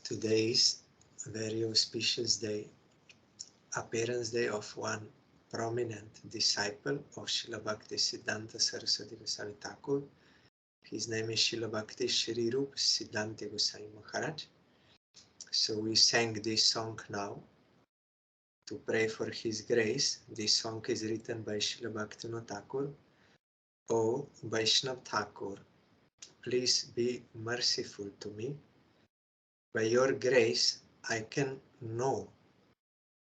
Today is a very auspicious day, appearance day of one prominent disciple of Srila Bhakti Siddhanta Saraswati Goswami Thakur. His name is Srila Bhakti Srirup Siddhanti Goswami Maharaj. So we sang this song now to pray for his grace. This song is written by Srila Bhaktivinoda Thakur. O Vaishnav Thakur, please be merciful to me. By your grace, I can know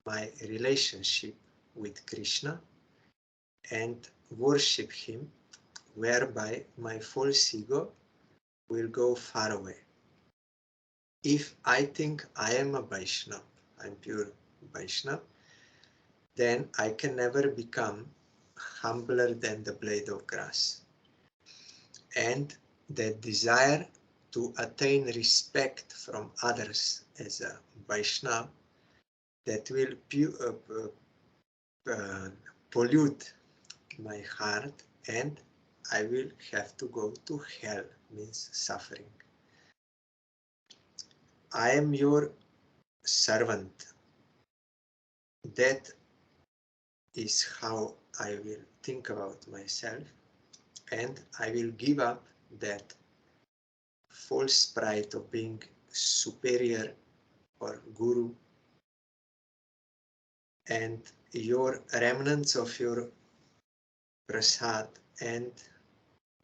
my relationship with Krishna and worship him, whereby my false ego will go far away. If I think I am a Vaishnava, I'm pure Vaishnava, then I can never become humbler than the blade of grass. And that desire to attain respect from others as a Vaishnava, that will pollute my heart, and I will have to go to hell, means suffering. I am your servant. That is how I will think about myself, and I will give up that false pride of being superior or guru, and your remnants of your prasad and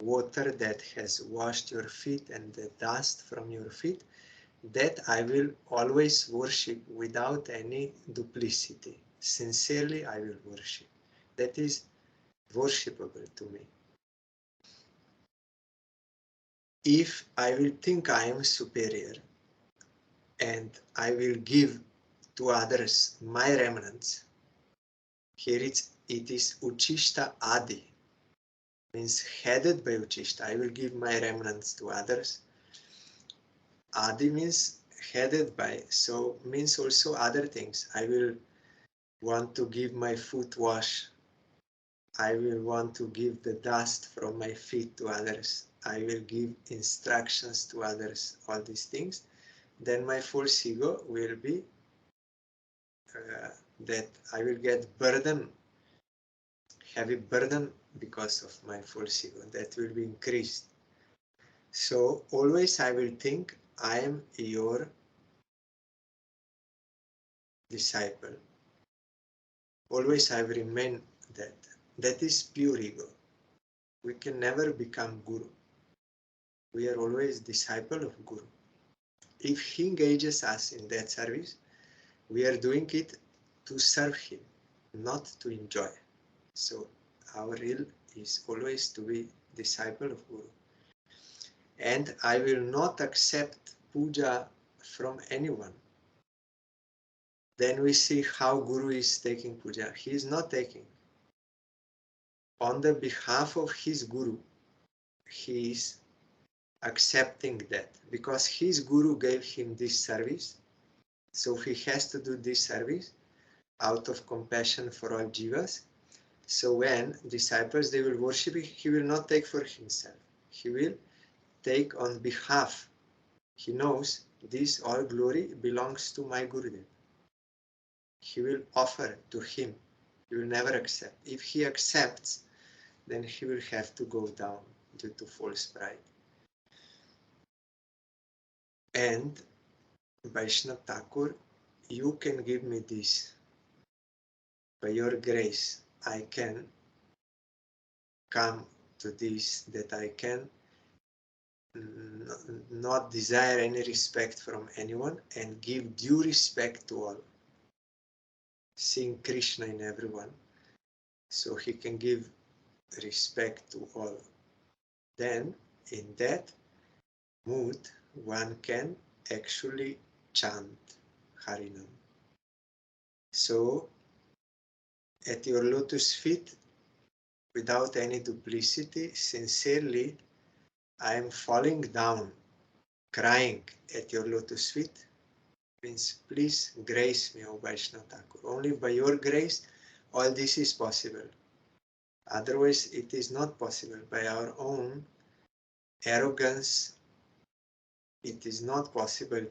water that has washed your feet and the dust from your feet, that I will always worship without any duplicity. Sincerely I will worship. That is worshipable to me. If I will think I am superior and I will give to others my remnants, here it is Uchishta Adi, means headed by Uchishta. I will give my remnants to others. Adi means headed by, so means also other things. I will want to give my foot wash. I will want to give the dust from my feet to others. I will give instructions to others, all these things. Then my false ego will be that I will get burden, heavy burden because of my false ego. That will be increased. So always I will think I am your disciple. Always I will remain that. That is pure ego. We can never become guru. We are always disciple of guru. If he engages us in that service, we are doing it to serve him, not to enjoy. So our will is always to be disciple of guru. And I will not accept puja from anyone. Then we see how guru is taking puja. He is not taking. On the behalf of his guru, he is accepting that because his guru gave him this service, so he has to do this service out of compassion for all jivas. So when disciples, they will worship, he will not take for himself. He will take on behalf. He knows this all glory belongs to my Gurudev. He will offer to him. He will never accept. If he accepts, then he will have to go down due to false pride. And Vaishnav Thakur, you can give me this. By your grace, I can come to this, that I can not desire any respect from anyone and give due respect to all. Seeing Krishna in everyone, so he can give respect to all. Then, in that mood, one can actually chant Harinam. So, at your lotus feet, without any duplicity, sincerely, I am falling down, crying at your lotus feet. Means, please grace me, O Vaishnava Thakur. Only by your grace, all this is possible. Otherwise, it is not possible. By our own arrogance, it is not possible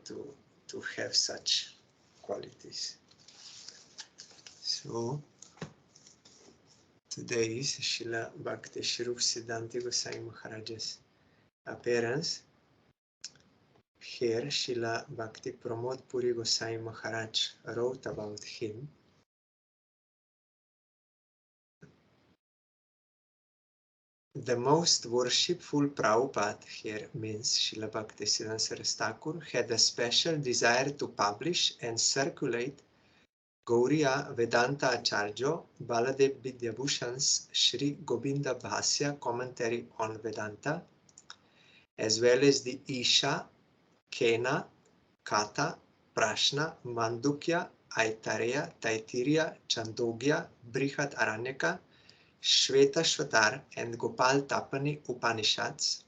to to have such qualities. So today is Srila Bhakti Srirup Siddhanti Goswami Maharaj's appearance. Here Srila Bhakti Pramod Puri Goswami Maharaj wrote about him. The most worshipful Prabhupada, here means Srila Bhakti Siddhanta Saraswati Thakur, had a special desire to publish and circulate Gauriya Vedanta Acharya Baladev Vidyabhushan's Sri Govinda Bhasya commentary on Vedanta, as well as the Isha, Kena, Katha, Prashna, Mandukya, Aitareya, Taittiriya, Chandogya, Brihat Aranyaka, Shvetashvatar and Gopal Tapani Upanishads.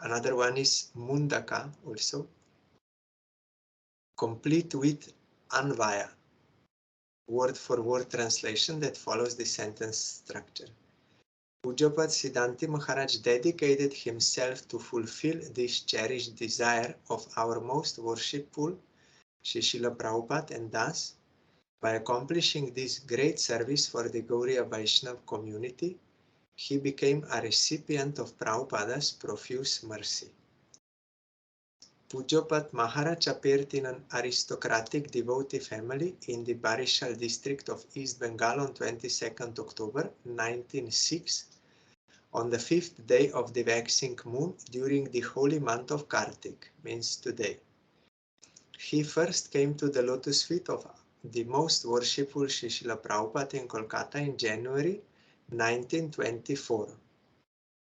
Another one is Mundaka also, complete with Anvaya, word-for-word translation that follows the sentence structure. Pujyapat Siddhanti Maharaj dedicated himself to fulfill this cherished desire of our most worshipful Srila Prabhupada, and thus, by accomplishing this great service for the Gauriya Vaishnava community, he became a recipient of Prabhupada's profuse mercy. Pujyapat Maharaj appeared in an aristocratic devotee family in the Barishal district of East Bengal on 22nd October 1906, on the 5th day of the waxing moon during the holy month of Kartik, means today. He first came to the lotus feet of the most worshipful Srila Prabhupada in Kolkata in January 1924.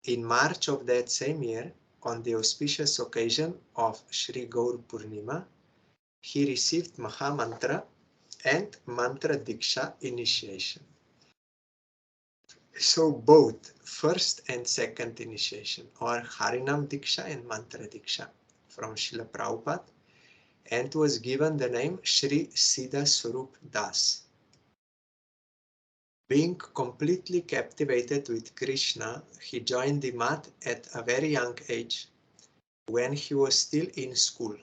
In March of that same year, on the auspicious occasion of Sri Gaur Purnima, he received Maha Mantra and Mantra Diksha initiation. So both first and second initiation, or Harinam Diksha and Mantra Diksha from Srila Prabhupada, and was given the name Sri Siddha Swarup Das. Being completely captivated with Krishna, he joined the Math at a very young age, when he was still in school.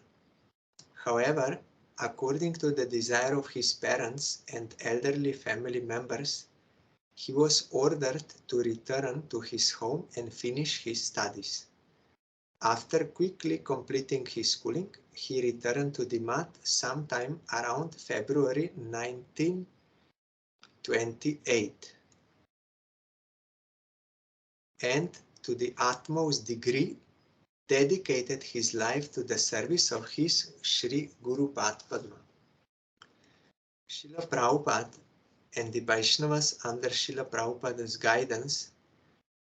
However, according to the desire of his parents and elderly family members, he was ordered to return to his home and finish his studies. After quickly completing his schooling, he returned to the Math sometime around February 1928, and to the utmost degree dedicated his life to the service of his Sri Guru Padma. Srila Prabhupada and the Vaishnavas under Srila Prabhupada's guidance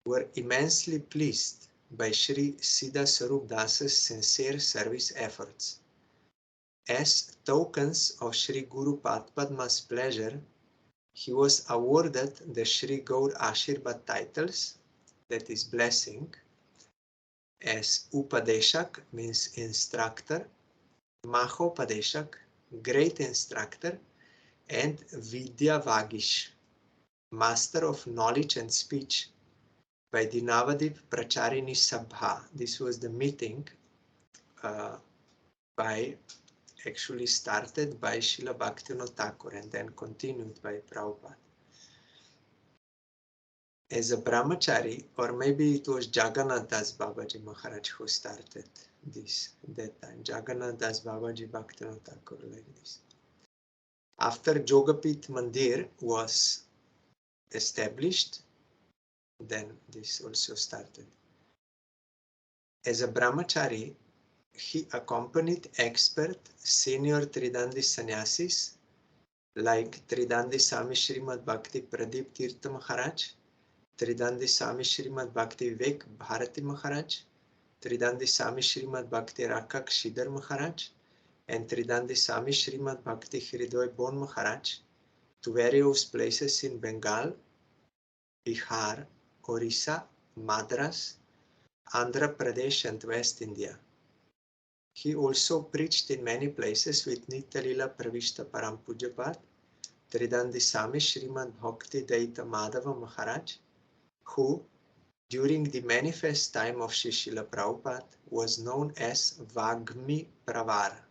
were immensely pleased by Sri Siddha Swarup Das's sincere service efforts. As tokens of Sri Guru Padma's pleasure, he was awarded the Sri Gaur Ashirvad titles, that is blessing, as Upadeshak means instructor, Mahopadeshak, great instructor, and Vidya Vagish, master of knowledge and speech, by the Navadip Pracharini Sabha. This was the meeting actually started by Srila Bhaktivinoda Thakur and then continued by Prabhupada. As a brahmachari, or maybe it was Jagannath Das Babaji Maharaj who started this at that time. Jagannath Das Babaji Bhaktivinoda Thakur, like this. After Jogapith Mandir was established, then this also started. As a brahmachari, he accompanied expert senior Tridandi sannyasis like Tridandi Swami Srimad Bhakti Pradeep Tirtha Maharaj, Tridandi Swami Srimad Bhakti Vivek Bharati Maharaj, Tridandi Swami Srimad Bhakti Rakak Shidhar Maharaj, and Tridandi Swami Srimad Bhakti Hridoy Bon Maharaj to various places in Bengal, Bihar, Orissa, Madras, Andhra Pradesh and West India. He also preached in many places with Nitya Lila Pravishta Param Pujyapat, Tridandi Swami Srimad Bhakti Daita Madhava Maharaj, who, during the manifest time of Srila Prabhupada, was known as Vagmi Pravar.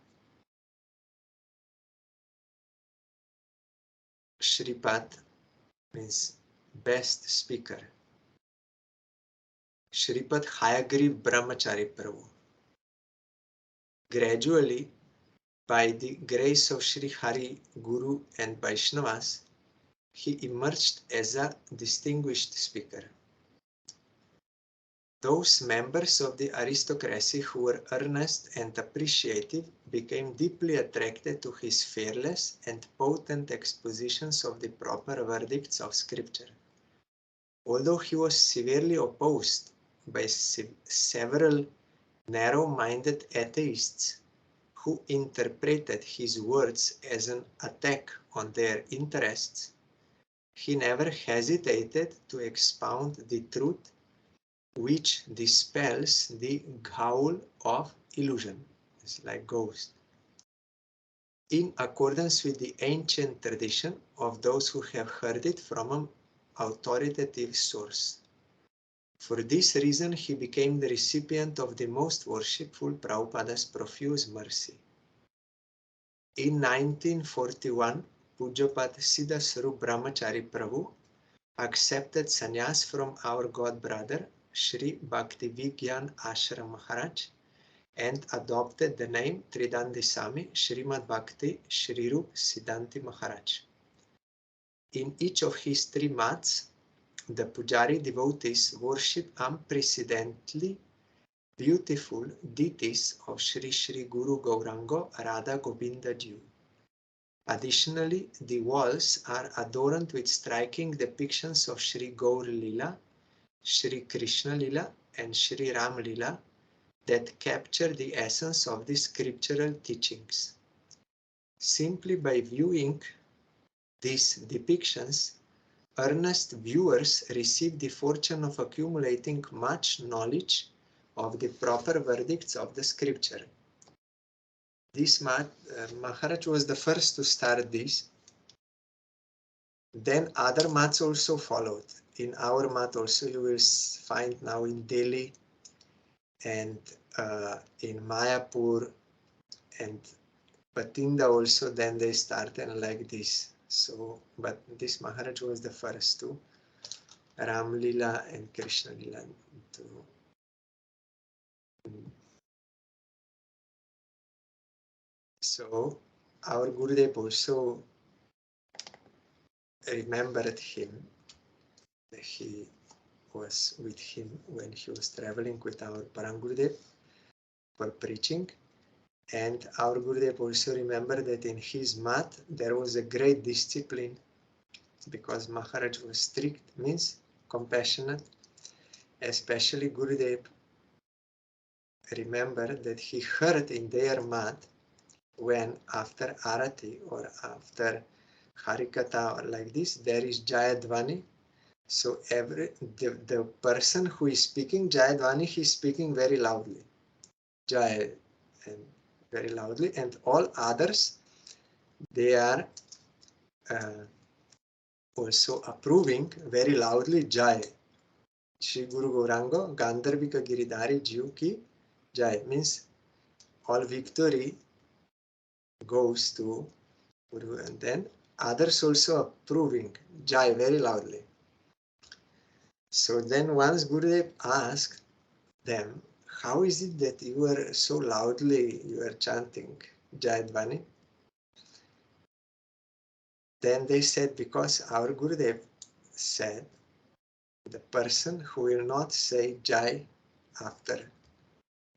Shripad means best speaker. Shripad Hayagriv Brahmachari Prabhu. Gradually, by the grace of Sri Hari, Guru and Vaishnavas, he emerged as a distinguished speaker. Those members of the aristocracy who were earnest and appreciative became deeply attracted to his fearless and potent expositions of the proper verdicts of Scripture. Although he was severely opposed by several narrow-minded atheists who interpreted his words as an attack on their interests, he never hesitated to expound the truth which dispels the gaul of illusion. It's like ghost. In accordance with the ancient tradition of those who have heard it from an authoritative source. For this reason, he became the recipient of the most worshipful Prabhupada's profuse mercy. In 1941, Pujyapat Siddha Swarup Brahmachari Prabhu accepted sannyas from our god brother Shri Bhakti Vigyan Ashram Maharaj and adopted the name Tridandisami Srimad Bhakti Srirup Siddhanti Maharaj. In each of his 3 mats, the Pujari devotees worship unprecedentedly beautiful deities of Sri Sri Guru Gauranga Radha Govinda Ji. Additionally, the walls are adorned with striking depictions of Sri Gaur Lila, Sri Krishna Lila, and Sri Ram Lila that capture the essence of the scriptural teachings. Simply by viewing these depictions, earnest viewers receive the fortune of accumulating much knowledge of the proper verdicts of the scripture. This Maharaj was the first to start this. Then other mats also followed. In our mat also you will find now in Delhi and in Mayapur and Patinda also, then they started like this. So, but this Maharaj was the first to Ram Lila and Krishna Lila to so our Gurudev also remembered him. He was with him when he was traveling with our Parang Gurudev for preaching. And our Gurudev also remembered that in his mat there was a great discipline because Maharaj was strict, means compassionate. Especially Gurudev remembered that he heard in their mat when after Arati or after Harikatha or like this, there is Jayadvani. So the person who is speaking Jayadvani, he is speaking very loudly. Jay and very loudly, and all others, they are also approving very loudly Jai. Shri Guru Gauranga Gandharvika Giridhari Jiv ki Jai, means all victory goes to Guru, and then others also approving Jai very loudly. So then once Gurudev asked them, how is it that you are so loudly, you are chanting Jayadvani? Then they said, because our Gurudev said, the person who will not say Jai after,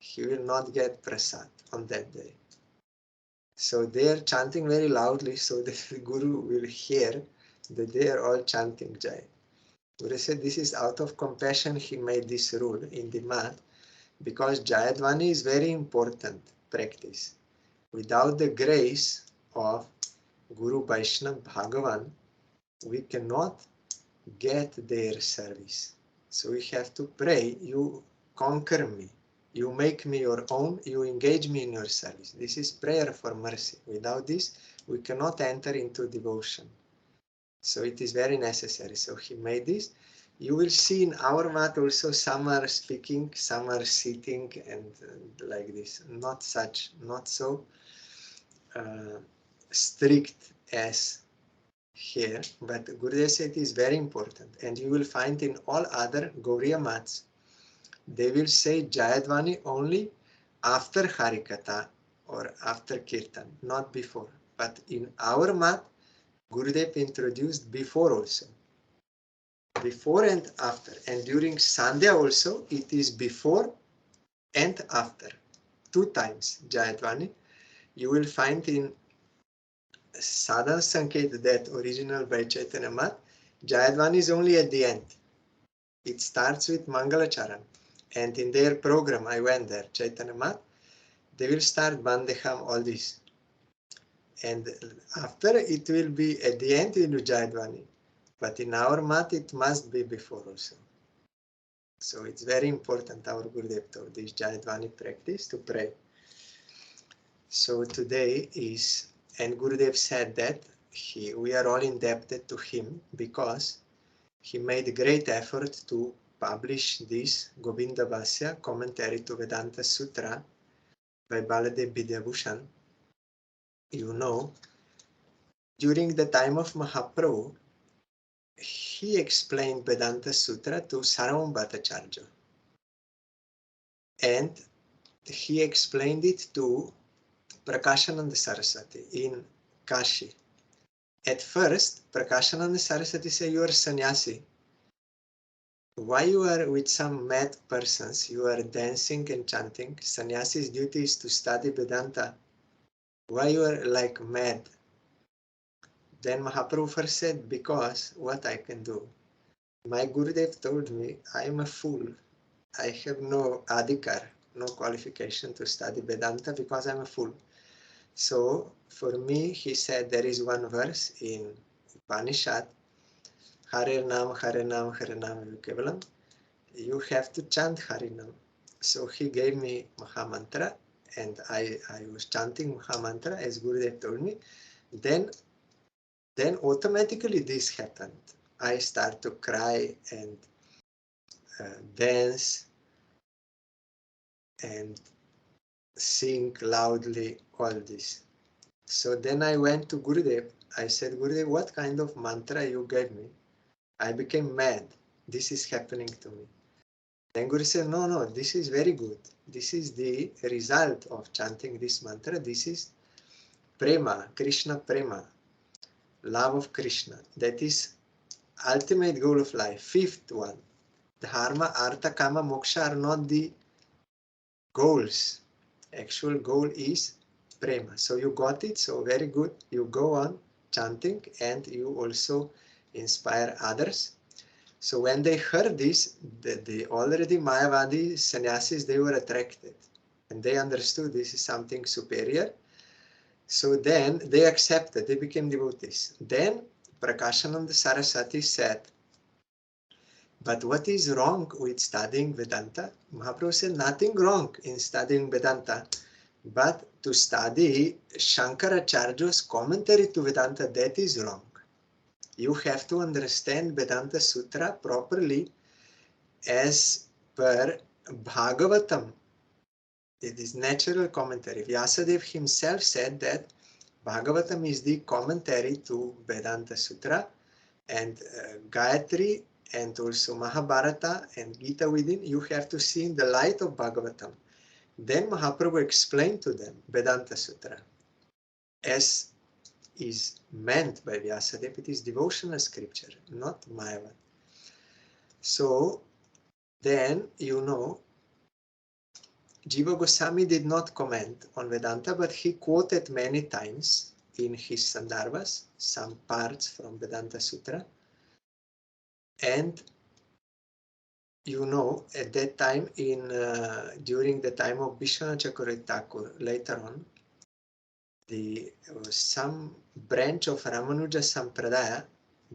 he will not get prasad on that day. So they are chanting very loudly so that the Guru will hear that they are all chanting Jai. Guru said this is out of compassion he made this rule in the mat, because Jayadvani is very important practice. Without the grace of Guru Vaishnava Bhagavan, we cannot get their service. So we have to pray, you conquer me, you make me your own, you engage me in your service. This is prayer for mercy. Without this, we cannot enter into devotion. So it is very necessary. So he made this. You will see in our mat also some are speaking, some are sitting and like this. Not so strict as here, but Gurudev said it is very important, and you will find in all other Gauriya mats, they will say Jayadvani only after Harikatha or after Kirtan, not before. But in our mat, Gurudev introduced before also. Before and after. And during Sandhya also, it is before and after. 2 times Jayadvani. You will find in Sadhana Sanket, that original by Chaitanya Mat, Jayadvani is only at the end. It starts with Mangalacharan. And in their program, I went there, Chaitanya Mat, they will start Bandeham, all this. And after it will be, at the end, it will be Jayadvani. But in our mat, it must be before also. So it's very important, our Gurudev told, this Jayadvani practice to pray. So today is, and Gurudev said that we are all indebted to him because he made great effort to publish this Govinda Vasya commentary to Vedanta Sutra by Baladev Vidyabhushan. You know, during the time of Mahaprabhu, he explained Vedanta Sutra to Sarvam Bhattacharya. And he explained it to Prakashananda Saraswati in Kashi. At first, Prakashananda Saraswati said, you are sannyasi. Why you are with some mad persons? You are dancing and chanting. Sannyasi's duty is to study Vedanta. Why you are like mad? Then Mahaprabhu first said, because what I can do? My Gurudev told me, I am a fool. I have no adhikar, no qualification to study Vedanta because I'm a fool. So for me, he said, there is one verse in Upanishad, Hare Nam, Hare Nam, Hare Nam Kevalam. You have to chant Harinam. So he gave me Mahamantra, and I was chanting Mahamantra as Gurudev told me. Then automatically this happened. I start to cry and dance and sing loudly, all this. So then I went to Gurudev. I said, Gurudev, what kind of mantra you gave me? I became mad. This is happening to me. Then Guru said, no, this is very good. This is the result of chanting this mantra. This is prema, Krishna prema, love of Krishna. That is ultimate goal of life. Fifth one, dharma, artha, kama, moksha are not the goals. Actual goal is prema. So you got it, so very good. You go on chanting and you also inspire others. So when they heard this, the already Mayavadi sannyasis, they were attracted and they understood this is something superior. So then they accepted, they became devotees. Then Prakashananda Saraswati said, but what is wrong with studying Vedanta? Mahaprabhu said, nothing wrong in studying Vedanta, but to study Shankaracharya's commentary to Vedanta, that is wrong. You have to understand Vedanta Sutra properly as per Bhagavatam. It is natural commentary. Vyasadeva himself said that Bhagavatam is the commentary to Vedanta Sutra, and Gayatri and also Mahabharata and Gita within, you have to see in the light of Bhagavatam. Then Mahaprabhu explained to them Vedanta Sutra as is meant by Vyasadeva. It is devotional scripture, not Mayavad. So then, you know, Jiva Goswami did not comment on Vedanta, but he quoted many times in his Sandarbhas some parts from Vedanta Sutra. And you know, at that time, during the time of Vishwanath Chakravarti Thakur, later on, some branch of Ramanuja Sampradaya,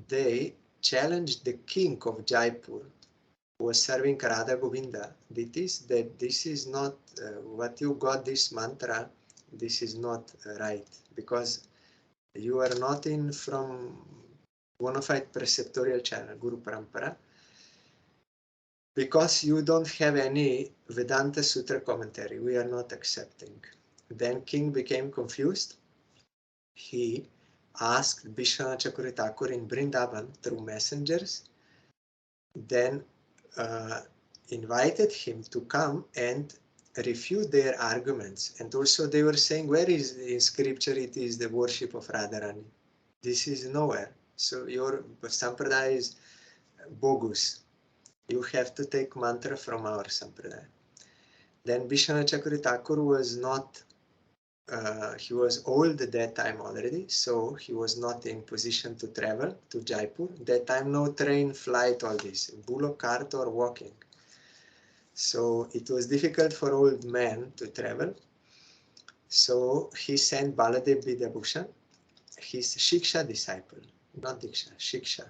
they challenged the king of Jaipur, who was serving Radha Govinda. This is not what you got this mantra, this is not right, because you are not in from bona fide preceptorial channel, Guru Parampara, because you don't have any Vedanta Sutra commentary, we are not accepting. Then king became confused. He asked Vishwanath Chakravarti Thakur in Vrindavan through messengers, then invited him to come and refute their arguments. And also they were saying, where is in scripture it is the worship of Radharani? This is nowhere. So your sampradaya is bogus. You have to take mantra from our sampradaya. Then Vishwanath Chakravarti Thakur was not, he was old at that time already, so he was not in position to travel to Jaipur. That time no train, flight, all this, bullock cart or walking. So it was difficult for old men to travel. So he sent Baladev Vidyabhushan, his Shiksha disciple, not Diksha, Shiksha.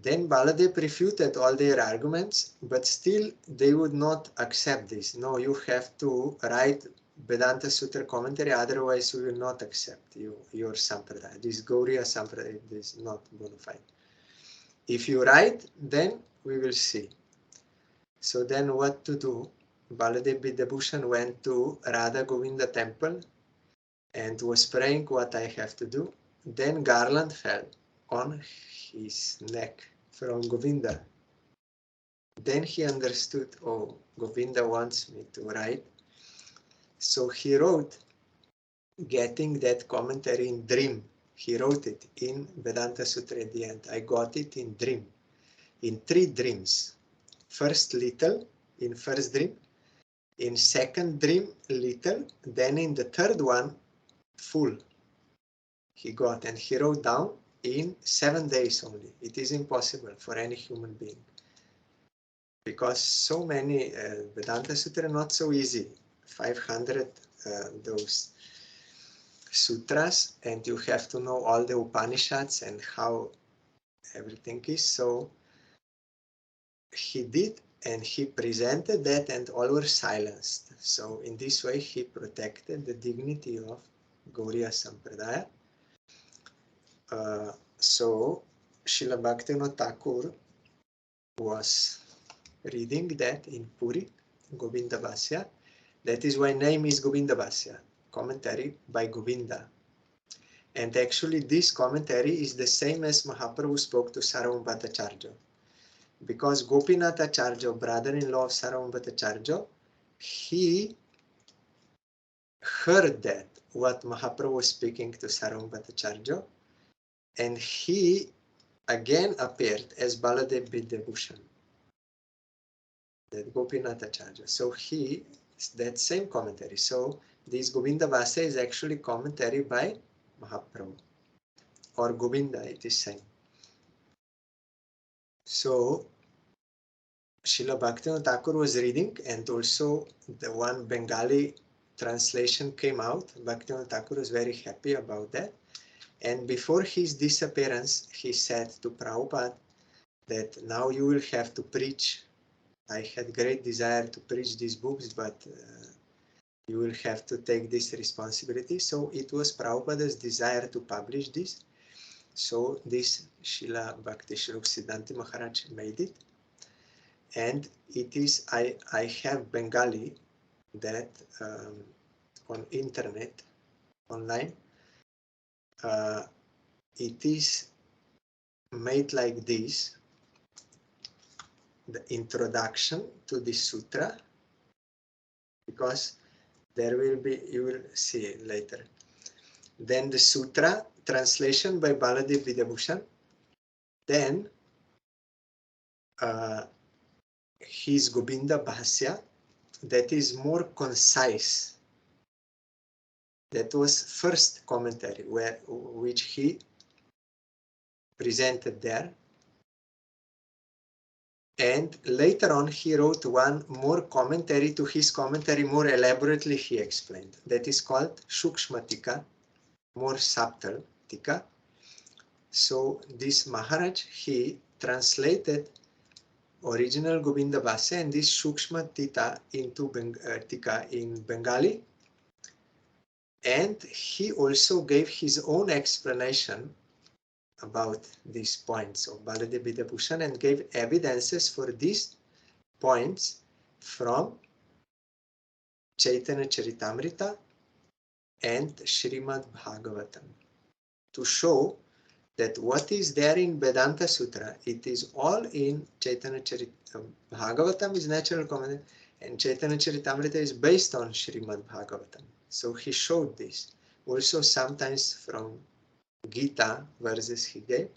Then Baladev refuted all their arguments, but still they would not accept this. No, you have to write Vedanta Sutra commentary, otherwise we will not accept your sampradaya. This Gauriya sampradaya is not bona fide. If you write, then we will see. So then what to do? Baladev Vidyabhushan went to Radha Govinda temple and was praying what I have to do. Then garland fell on his neck from Govinda. Then he understood, oh, Govinda wants me to write. So he wrote, getting that commentary in dream. He wrote it in Vedanta Sutra at the end. I got it in dream, in 3 dreams. First little, in first dream. In second dream, little. Then in the third one, full. He got, and he wrote down in 7 days only. It is impossible for any human being. Because so many, Vedanta Sutra not so easy. 500 those sutras, and you have to know all the Upanishads and how everything is. So he did, and he presented that, and all were silenced. So in this way he protected the dignity of Gauriya Sampradaya. So Srila Bhaktivinoda Thakur was reading that in Puri, Govinda Bhasya. That is why name is Govinda Bhasya, commentary by Govinda. And actually this commentary is the same as Mahaprabhu spoke to Sarvam Bhattacharya. Because Gopinath Acharya, brother-in-law of Sarvam Bhattacharya, he heard that, what Mahaprabhu was speaking to Sarvam Bhattacharya, and he again appeared as Baladev Vidyabhushan, that Gopinath Acharya. So he, that same commentary. So this Govinda Vasa is actually commentary by Mahaprabhu, or Govinda, it is same. So Srila Bhaktivinoda Thakur was reading, and also the one Bengali translation came out. Bhaktivinoda Thakur was very happy about that. And before his disappearance, he said to Prabhupada that now you will have to preach. I had great desire to preach these books, but you will have to take this responsibility. So it was Prabhupada's desire to publish this. So this Srila Bhakti Srirup Siddhanti Maharaj made it. And it is, I have Bengali that on internet, online. It is made like this, the introduction to this sutra, because there will be, you will see it later. Then the sutra, translation by Baladev Vidyabhushan. Then his Govinda Bhasya, that is more concise. That was first commentary which he presented there. And later on he wrote one more commentary to his commentary, more elaborately he explained. That is called Shukshma Tika, more subtle Tika. So this Maharaj, he translated original Govinda Vasa and this Shukshma Tika into Tika in Bengali. And he also gave his own explanation about these points of Baladev Vidyabhushan and gave evidences for these points from Chaitanya Charitamrita and Srimad Bhagavatam. to show that what is there in Vedanta Sutra, it is all in Chaitanya Charitamrita. Bhagavatam is natural commentary, and Chaitanya Charitamrita is based on Srimad Bhagavatam. So he showed this. Also sometimes from Gita verses he gave.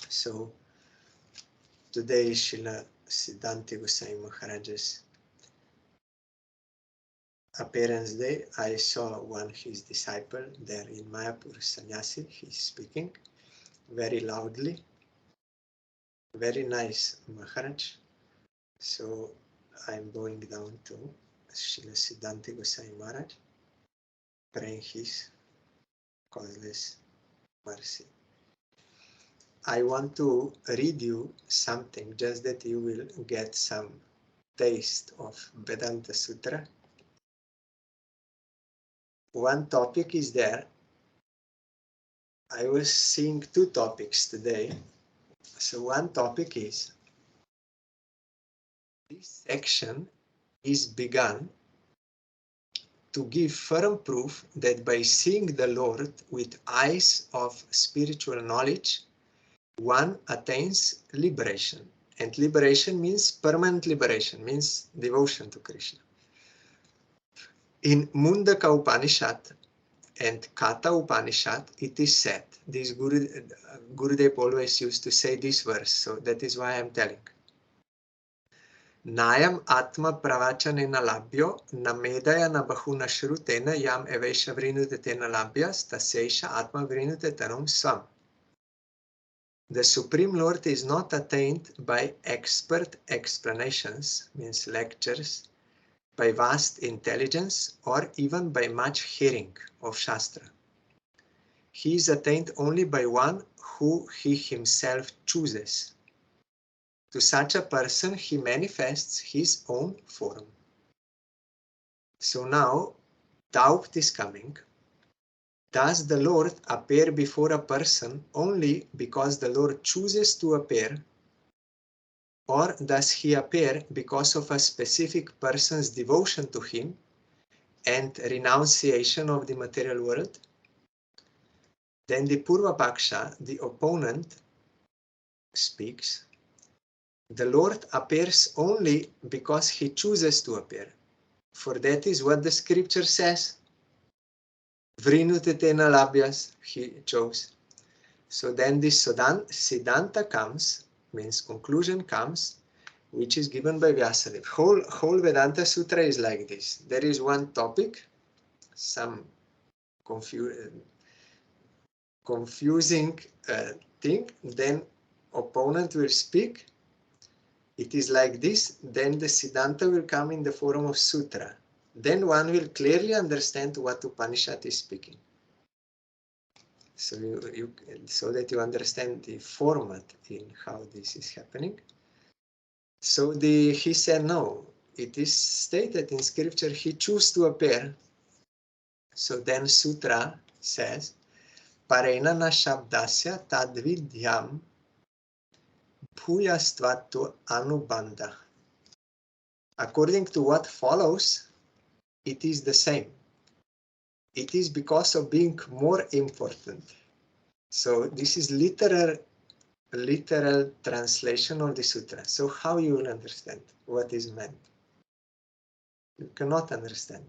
So today is Srila Siddhanti Goswami Maharaj's appearance day. I saw one his disciple there in Mayapur, Sannyasi. He's speaking very loudly. Very nice Maharaj. So I'm going down to Srila Siddhanti Goswami Maharaj, praying his causeless mercy. I want to read you something, just that you will get some taste of Vedanta Sutra. One topic is there. I was seeing two topics today. So one topic is, this section is begun to give firm proof that by seeing the Lord with eyes of spiritual knowledge, one attains liberation. And liberation means permanent liberation, means devotion to Krishna. In Mundaka Upanishad and Katha Upanishad, it is said, this Gurudev always used to say this verse, so that is why I am telling. Nayam atma pravachanena labhyo na medaya na bahuna shrutena yam evesha vrinutetena labhyas tasesha atma vrinutetanum swam. The Supreme Lord is not attained by expert explanations, means lectures, by vast intelligence, or even by much hearing of Shastra. He is attained only by one who he himself chooses. To such a person, he manifests his own form. So now, doubt is coming. Does the Lord appear before a person only because the Lord chooses to appear, or does he appear because of a specific person's devotion to him and renunciation of the material world? Then the Purva Paksha, the opponent, speaks. The Lord appears only because he chooses to appear. For that is what the scripture says. Vrinutetena labhyas, he chose. So then this Siddhanta comes, means conclusion comes, which is given by Vyasadeva. Whole Vedanta Sutra is like this. There is one topic, some confusing thing, then opponent will speak. It is like this, then the Siddhanta will come in the form of Sutra. Then one will clearly understand what Upanishad is speaking. So so that you understand the format in how this is happening. So he said, no, it is stated in scripture, he chose to appear. So then Sutra says, Parena na shabdasya tadvidyam bhuyastvattu anubandha. According to what follows, it is the same. It is because of being more important. So this is literal translation of the sutra. So how you will understand what is meant? You cannot understand.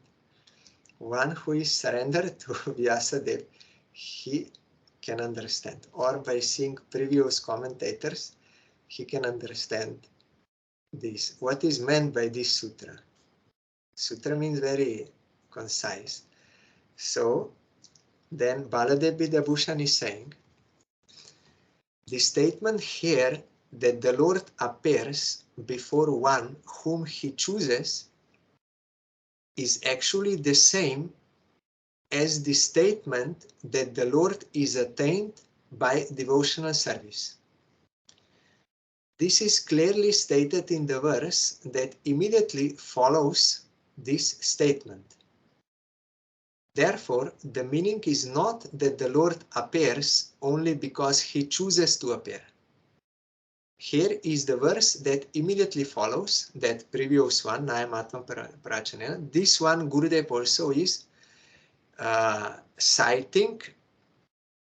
One who is surrendered to Vyasadeva, he can understand. Or by seeing previous commentators, he can understand this. What is meant by this sutra? Sutra means very concise. So then Baladev Vidyabhushan is saying, the statement here that the Lord appears before one whom he chooses is actually the same as the statement that the Lord is attained by devotional service. This is clearly stated in the verse that immediately follows this statement. Therefore, the meaning is not that the Lord appears only because he chooses to appear. Here is the verse that immediately follows, that previous one, Nayam Atma Prachanena. This one, Gurudev also is citing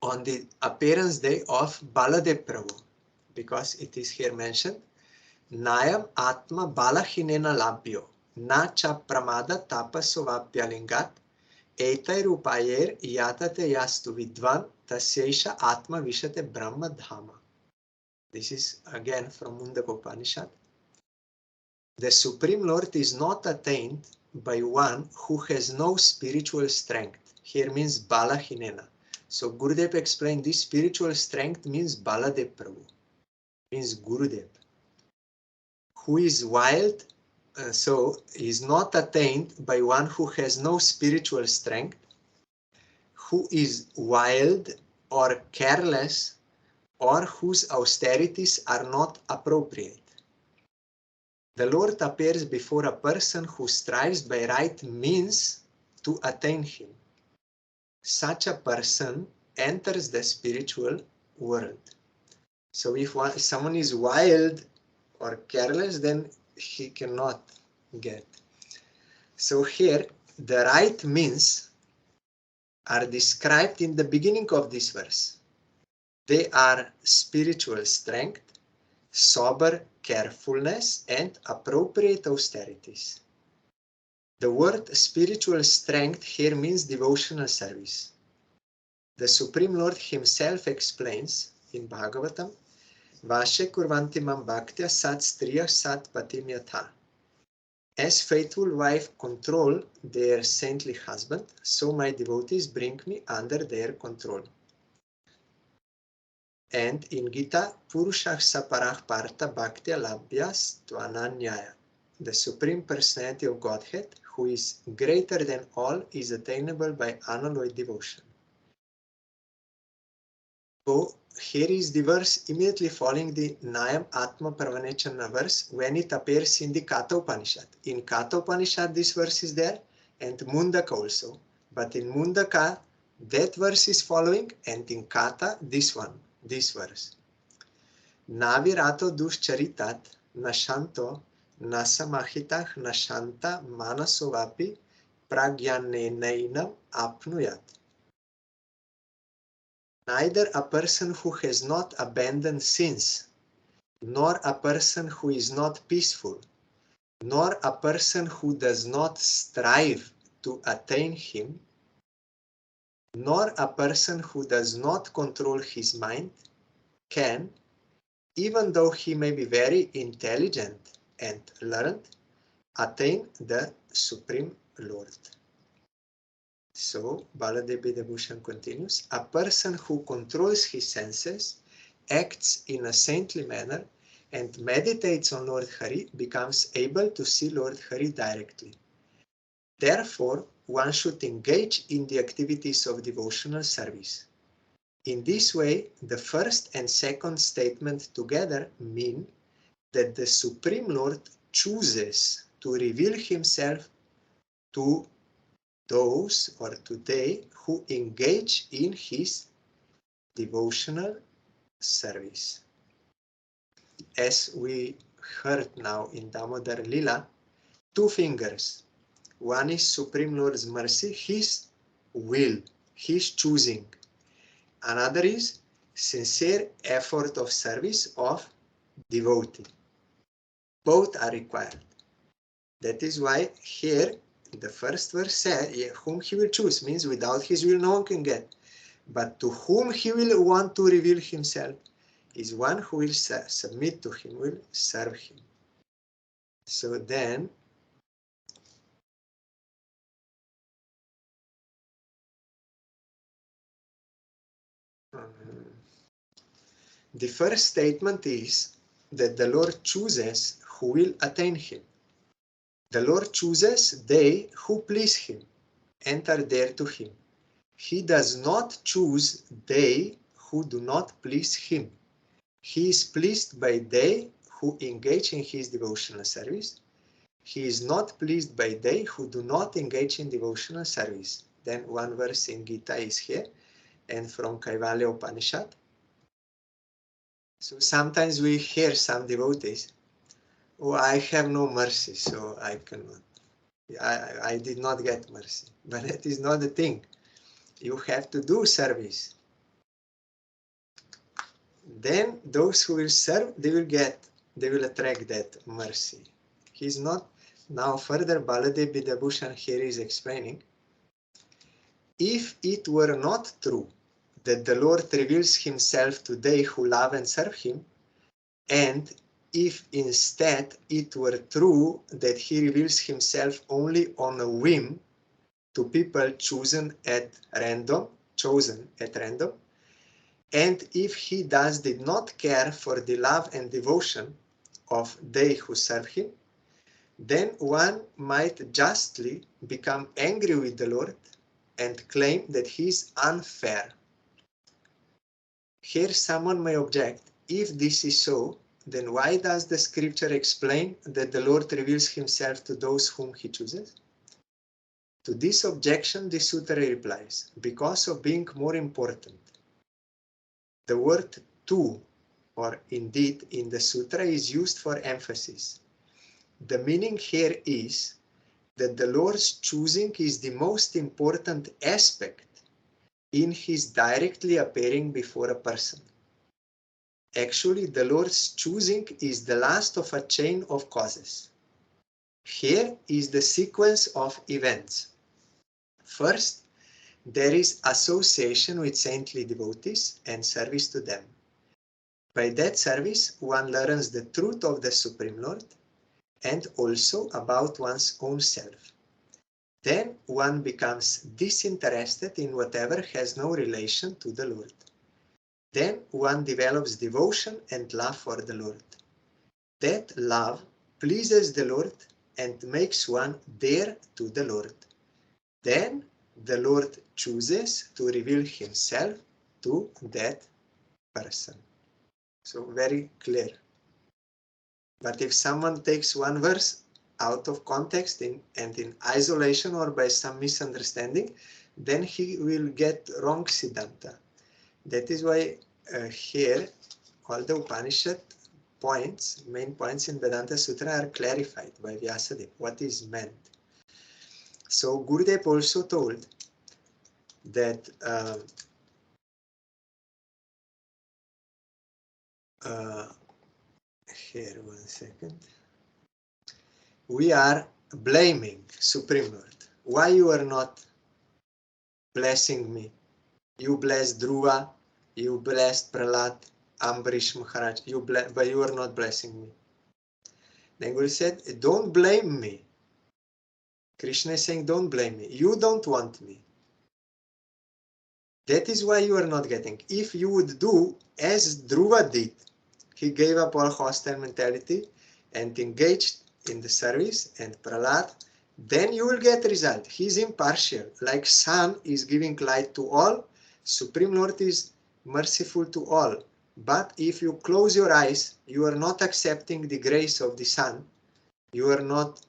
on the appearance day of Baladev Prabhu, because it is here mentioned, Nayam Atma Balahinena Labhyo, Na cha Pramada Tapaso Vapyalingat, Etai Rupayer Yatate Yastu Vidvan, Tasyaisha Atma Vishate Brahma Dhama. This is again from Mundaka Upanishad. The Supreme Lord is not attained by one who has no spiritual strength. Here means Balahinena. So Gurudev explained this spiritual strength means Baladev Prabhu, means Gurudev. Who is wild, so is not attained by one who has no spiritual strength, who is wild or careless, or whose austerities are not appropriate. The Lord appears before a person who strives by right means to attain him. Such a person enters the spiritual world. So if someone is wild or careless, then he cannot get. So here, the right means are described in the beginning of this verse. They are spiritual strength, sober carefulness, and appropriate austerities. The word spiritual strength here means devotional service. The Supreme Lord himself explains in Bhagavatam, Vashe kurvanti mam bhaktya sat striya sat patim yatha. As faithful wife control their saintly husband, so my devotees bring me under their control. And in Gita, Purushah Saparah Partha Bhaktya Labhyas Tvananyaya. The Supreme Personality of Godhead, who is greater than all, is attainable by unalloyed devotion. So here is the verse immediately following the Nayam Atma Pravanechana verse when it appears in the Katha Upanishad. In Katha Upanishad this verse is there and Mundaka also. But in Mundaka that verse is following and in Katha this verse. Navirato duscharitat nashanto nasamahitah nashanta manasovapi pragyaneneinam apnuyat. Neither a person who has not abandoned sins, nor a person who is not peaceful, nor a person who does not strive to attain him, nor a person who does not control his mind, can, even though he may be very intelligent and learned, attain the Supreme Lord. So, Baladev Bhushan continues, a person who controls his senses, acts in a saintly manner, and meditates on Lord Hari becomes able to see Lord Hari directly. Therefore, one should engage in the activities of devotional service. In this way, the first and second statement together mean that the Supreme Lord chooses to reveal himself to those or to they who engage in his devotional service. As we heard now in Damodar Lila, two fingers. One is Supreme Lord's mercy, his will, his choosing. Another is sincere effort of service of devotee. Both are required. That is why here the first verse said, whom he will choose, means without his will no one can get. But to whom he will want to reveal himself is one who will submit to him, will serve him. So then, the first statement is that the Lord chooses who will attain him. The Lord chooses they who please him, enter there to him. He does not choose they who do not please him. He is pleased by they who engage in his devotional service. He is not pleased by they who do not engage in devotional service. Then one verse in Gita is here, and from Kaivalya Upanishad. So sometimes we hear some devotees, oh, I have no mercy, so I cannot. I did not get mercy. But that is not the thing. You have to do service. then those who will serve, they will attract that mercy. He's not, now further Baladev Vidabhushan here is explaining, if it were not true that the Lord reveals himself to they who love and serve him, and if instead it were true that he reveals himself only on a whim to people chosen at random, and if he thus did not care for the love and devotion of they who serve him, then one might justly become angry with the Lord and claim that he is unfair. Here someone may object, if this is so, then why does the scripture explain that the Lord reveals himself to those whom he chooses? To this objection, the sutra replies, because of being more important. The word tu, or indeed in the sutra, is used for emphasis. The meaning here is that the Lord's choosing is the most important aspect in his directly appearing before a person. Actually, the Lord's choosing is the last of a chain of causes. Here is the sequence of events. First, there is association with saintly devotees and service to them. By that service, one learns the truth of the Supreme Lord and also about one's own self. Then one becomes disinterested in whatever has no relation to the Lord. Then one develops devotion and love for the Lord. That love pleases the Lord and makes one dear to the Lord. Then the Lord chooses to reveal himself to that person. So very clear. But if someone takes one verse out of context and in isolation or by some misunderstanding, then he will get wrong Siddhanta. That is why here all the Upanishad points, main points in Vedanta Sutra are clarified by Vyasadeva, what is meant. So Gurudev also told that here, one second. We are blaming Supreme Lord. Why you are not blessing me? You blessed Dhruva, you blessed Prahlad, Ambarish Maharaj, but you are not blessing me. Then Guru said, don't blame me. Krishna is saying, don't blame me. You don't want me. That is why you are not getting. If you would do as Dhruva did, he gave up all hostile mentality and engaged in the service and Prahlad, then you will get result. He is impartial. Like sun is giving light to all, Supreme Lord is merciful to all. But if you close your eyes, you are not accepting the grace of the sun. You are not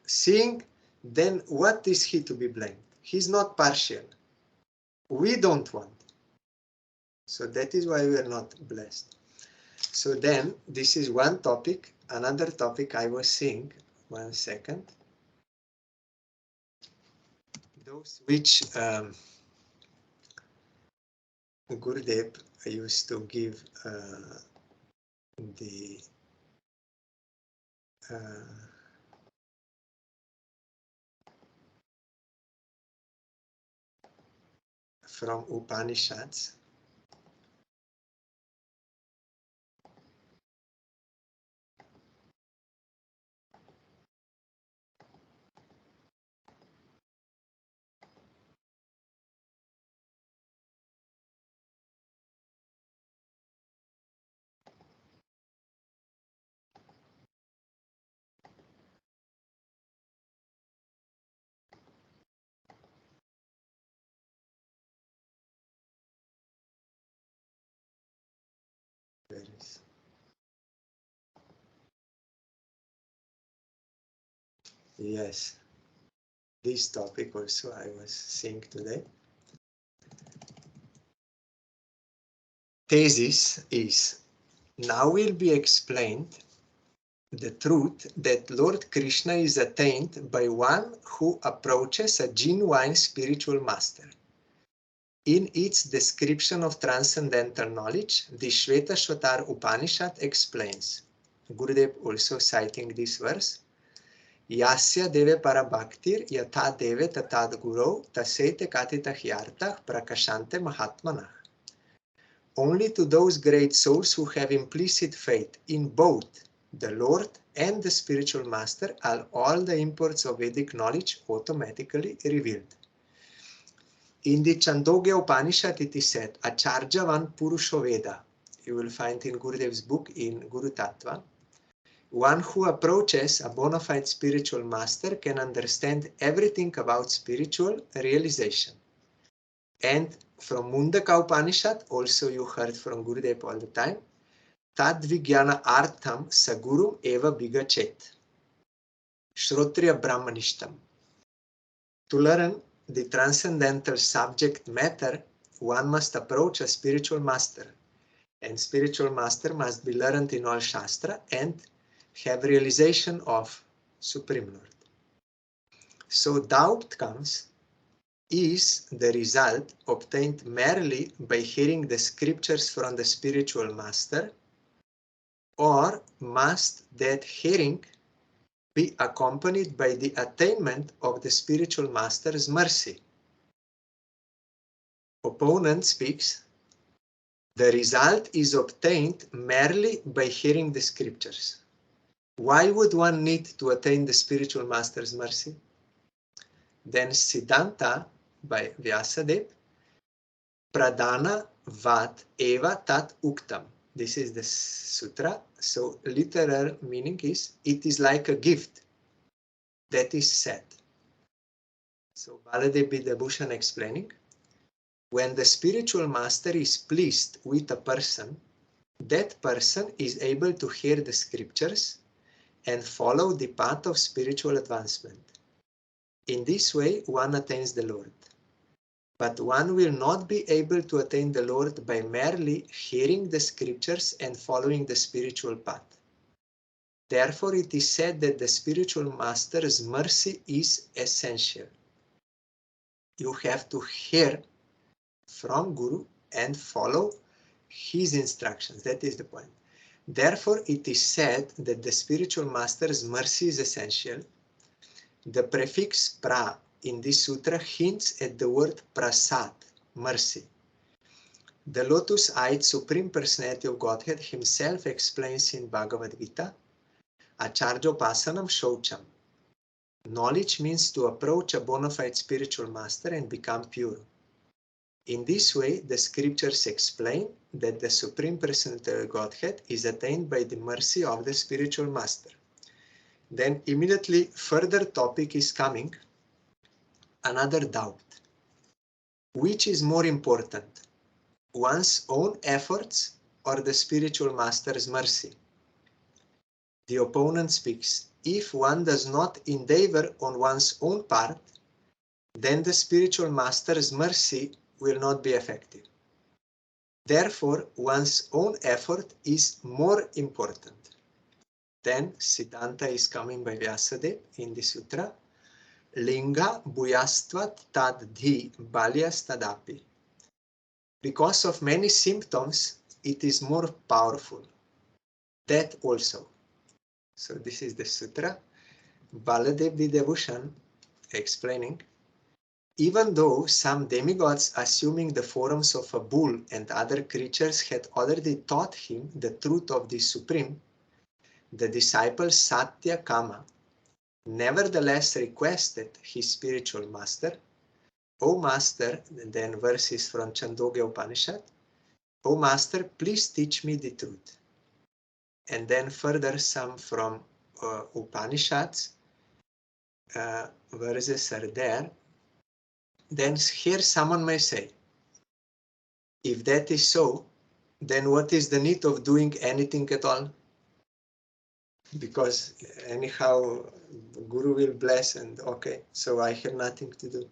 seeing, then what is he to be blamed? He's not partial. We don't want. So that is why we are not blessed. So then, this is one topic. Another topic I was seeing, one second. Those which Gurudev used to give the from Upanishads. Yes, this topic also I was seeing today. Thesis is, now will be explained the truth that Lord Krishna is attained by one who approaches a genuine spiritual master. In its description of transcendental knowledge, the Shvetashvatar Upanishad explains, Gurudev also citing this verse, Yasya deve para bhaktir yatha deve tatad guru tasete katita hyartah prakashante mahatmanah. Only to those great souls who have implicit faith in both the Lord and the spiritual master are all the imports of Vedic knowledge automatically revealed. In the Chandogya Upanishad it is said, Acharjavan Purusho Veda. You will find in Gurudev's book in Guru Tattva. One who approaches a bona fide spiritual master can understand everything about spiritual realization. And from Mundaka Upanishad, also you heard from Gurudev all the time, Tad Vijnana Artham Sagurum Eva Vigachet. Shrotriya Brahmanishtam. To learn the transcendental subject matter, one must approach a spiritual master. And spiritual master must be learned in all Shastra and have realization of Supreme Lord. So doubt comes is the result obtained merely by hearing the scriptures from the spiritual master, or must that hearing be accompanied by the attainment of the spiritual master's mercy? Opponent speaks, the result is obtained merely by hearing the scriptures. Why would one need to attain the spiritual master's mercy? Then Siddhanta by Vyasadeva, Pradana Vat Eva Tat Uktam. This is the sutra. So literal meaning is, it is like a gift that is said. So Baladev Vidyabhushan explaining, when the spiritual master is pleased with a person, that person is able to hear the scriptures and follow the path of spiritual advancement. In this way, one attains the Lord. But one will not be able to attain the Lord by merely hearing the scriptures and following the spiritual path. Therefore, it is said that the spiritual master's mercy is essential. You have to hear from Guru and follow his instructions. That is the point. Therefore, it is said that the spiritual master's mercy is essential. The prefix pra in this sutra hints at the word prasad, mercy. The lotus-eyed Supreme Personality of Godhead himself explains in Bhagavad Gita, Acharjopasanam Shaucham. Knowledge means to approach a bona fide spiritual master and become pure. In this way, the scriptures explain that the Supreme Personality of Godhead is attained by the mercy of the spiritual master. Then immediately further topic is coming, another doubt. Which is more important, one's own efforts or the spiritual master's mercy? The opponent speaks, if one does not endeavor on one's own part, then the spiritual master's mercy will not be effective. Therefore, one's own effort is more important. Then Siddhanta is coming by Vyasadeva in the sutra, Linga bhuyastvat tad dhi balyastadapi. Because of many symptoms, it is more powerful. That also. So this is the sutra. Baladev Vidyabhushan explaining, even though some demigods assuming the forms of a bull and other creatures had already taught him the truth of the Supreme, the disciple Satya Kama nevertheless requested his spiritual master, O Master, and then verses from Chandogya Upanishad, O Master, please teach me the truth. And then further some from Upanishads, verses are there. Then here someone may say, if that is so, then what is the need of doing anything at all? Because anyhow, Guru will bless and okay, so I have nothing to do.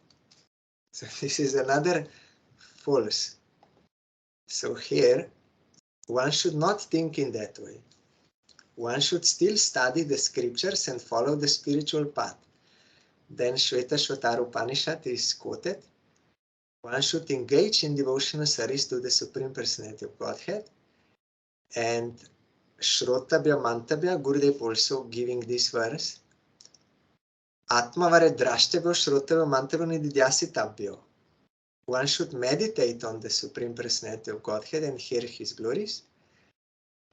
So this is another false. So here, one should not think in that way. One should still study the scriptures and follow the spiritual path. Then Shvetashvatar Upanishad is quoted. One should engage in devotional service to the Supreme Personality of Godhead. And Shrotabhya Mantabhya, Gurudev also giving this verse. Atmavare Drashtebhyo Shrotabhya Mantabhyo Nididhyasitabhyo. One should meditate on the Supreme Personality of Godhead and hear His glories.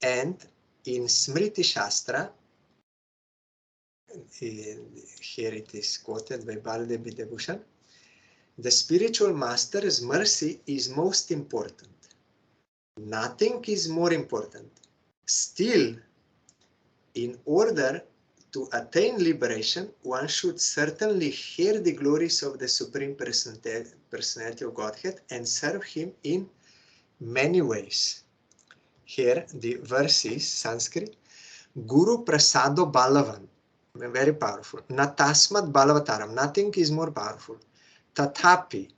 And in Smriti Shastra, here it is quoted by Baldev Vidyabhushan, the spiritual master's mercy is most important. Nothing is more important. Still, in order to attain liberation, one should certainly hear the glories of the Supreme Personality of Godhead and serve Him in many ways. Here, the verse is Sanskrit. Guru Prasado Balavan. Very powerful. Natasmat Balavataram. Nothing is more powerful. Tathapi.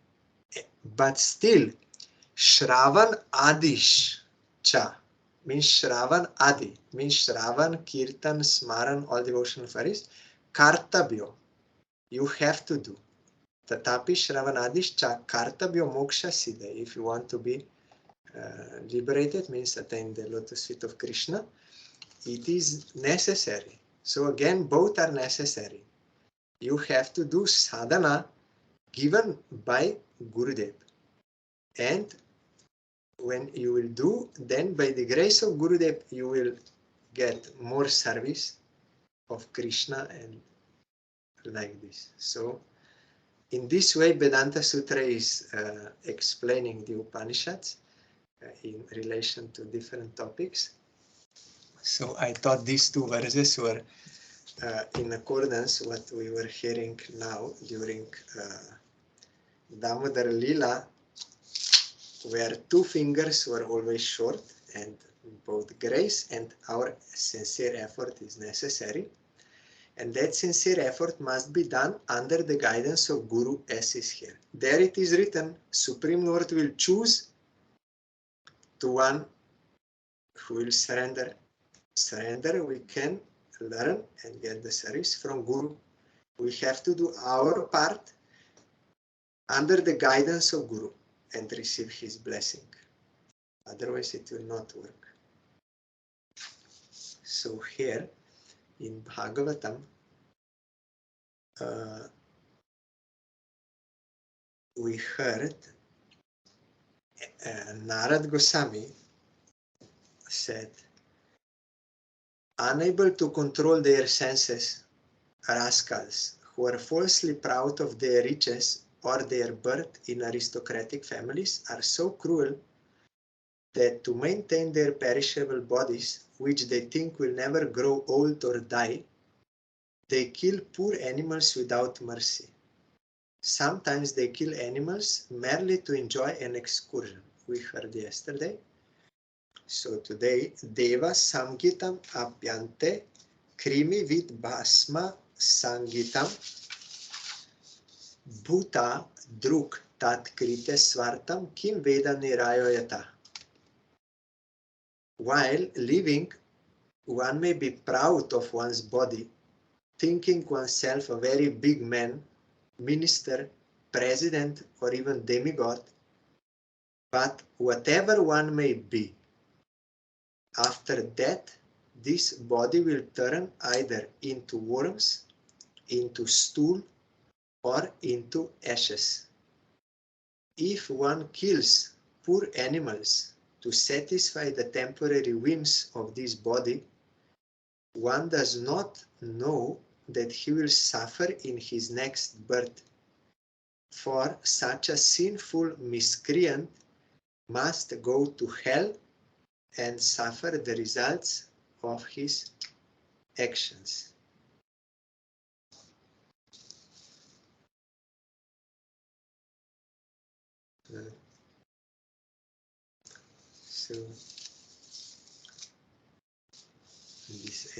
But still, Shravan Adish Cha. Means Shravan Adi. Means Shravan, Kirtan, Smaran, all devotional service. Kartabhyo. You have to do. Tatapi Shravan Adish Cha. Kartabhyo Moksha Siddha. If you want to be liberated, means attain the lotus feet of Krishna, it is necessary. So again, both are necessary. You have to do sadhana given by Gurudev. And when you will do, then by the grace of Gurudev, you will get more service of Krishna and like this. So in this way, Vedanta Sutra is explaining the Upanishads in relation to different topics. So I thought these two verses were in accordance with what we were hearing now during Damodar Lila, where two fingers were always short, and both grace and our sincere effort is necessary. And that sincere effort must be done under the guidance of Guru, as is here. There it is written, Supreme Lord will choose to one who will surrender. Surrender, we can learn and get the service from Guru. We have to do our part under the guidance of Guru and receive his blessing. Otherwise it will not work. So here in Bhagavatam, we heard Narad Goswami said, unable to control their senses, rascals who are falsely proud of their riches or their birth in aristocratic families are so cruel that to maintain their perishable bodies, which they think will never grow old or die, they kill poor animals without mercy. Sometimes they kill animals merely to enjoy an excursion. We heard yesterday. So today, Deva Samgitam Apyante Krimi Vid Bhasma Sangitam Bhuta Druk Tat Krite Svartam Kim Veda Nirayoyata. While living, one may be proud of one's body, thinking oneself a very big man, minister, president, or even demigod, but whatever one may be, after death, this body will turn either into worms, into stool, or into ashes. If one kills poor animals to satisfy the temporary whims of this body, one does not know that he will suffer in his next birth, for such a sinful miscreant must go to hell and suffer the results of his actions. So,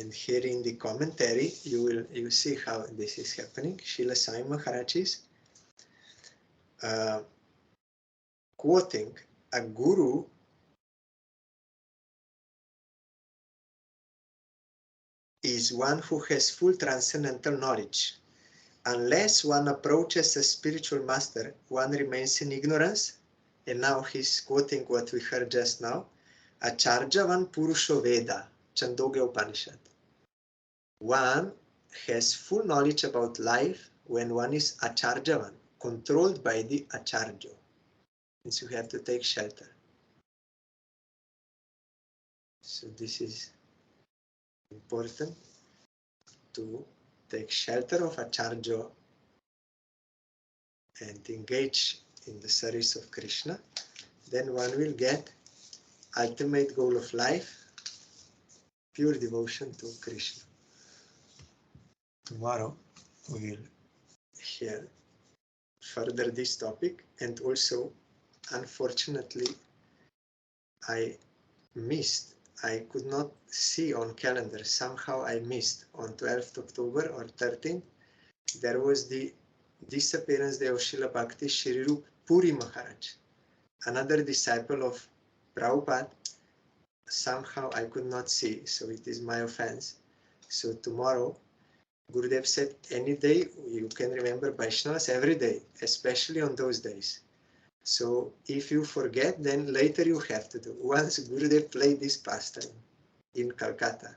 and here in the commentary, you see how this is happening. Srila Sai Maharaj is quoting a guru is one who has full transcendental knowledge, unless one approaches a spiritual master, one remains in ignorance. And now he's quoting what we heard just now. Acharjavan Purusho Veda, Chandogya Upanishad. One has full knowledge about life when one is Acharjavan, controlled by the Acharjo. Means you have to take shelter. So this is important, to take shelter of Acharjo and engage in the service of Krishna. Then one will get ultimate goal of life, pure devotion to Krishna. Tomorrow we will hear further this topic, and also, unfortunately, I could not see on calendar, somehow I missed on 12th October or 13th, there was the disappearance day of Srila Bhakti Srirup Puri Maharaj, another disciple of Prabhupada. Somehow I could not see, so it is my offense. So tomorrow, Gurudev said, any day you can remember Vaishnavas every day, especially on those days. So if you forget, then later you have to do. Once Gurudev played this pastime in Calcutta,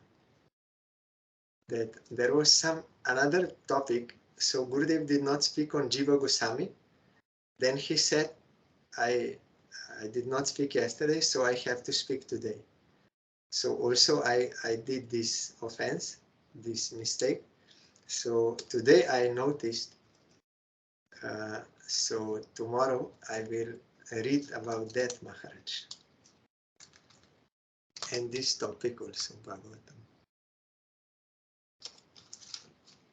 that there was another topic. So Gurudev did not speak on Jiva Goswami. Then he said, I did not speak yesterday, so I have to speak today. So also I did this offense, this mistake. So today I noticed, so tomorrow I will read about that Maharaj. And this topic also, Bhagavatam.